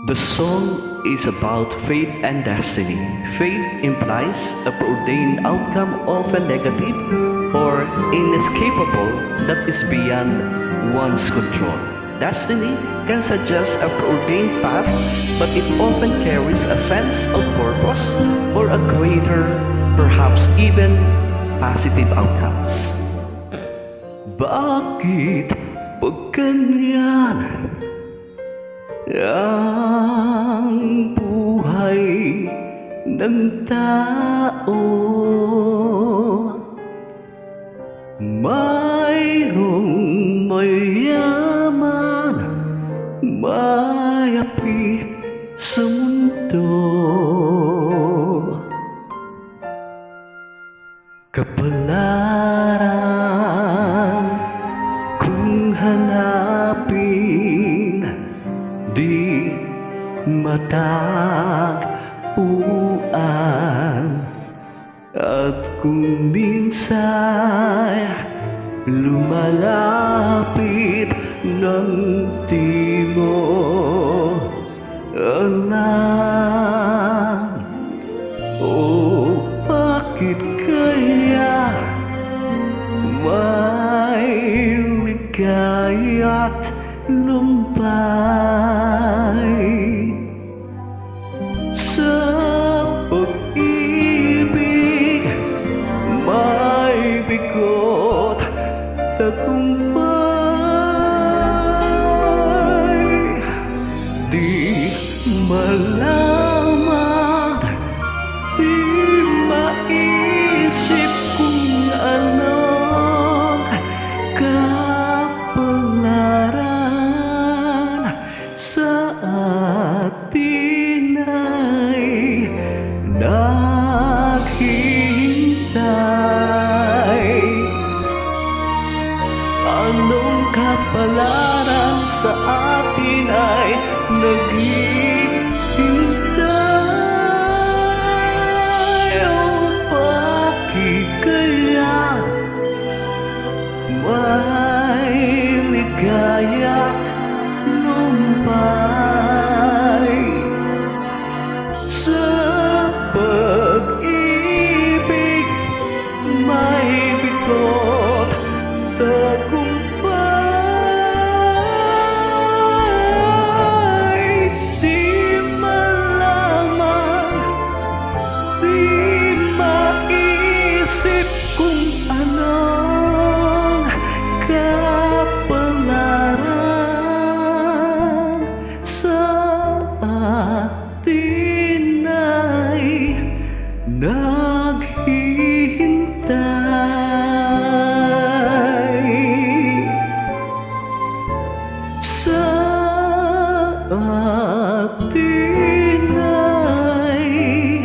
The song is about fate and destiny. Fate implies a preordained outcome, often negative or inescapable, that is beyond one's control. Destiny can suggest a preordained path, but it often carries a sense of purpose or a greater, perhaps even positive outcomes. Bakit pag ganyan ang buhay ng tao? Mayroong mayaman, mayapi sa mundo. Kapalaran kung hanapin, di matagpuan. At kung minsan lumalapit ng di mo alam, oh, bakit kaya may ligaya't lumbay sa pag-ibig, may bigot tagumpay. Di malaman, di maisip kung anong kapalaran sa atin ay naghihintay. Anong kapalaran sa atin ay naghihintay? O bakit kaya may ligaya't lumbay sa pag-ibig, may bigot tagumpay. Di malaman, di maisip kung anong kapalaran sa atin ay naghihintay. Sa atin ay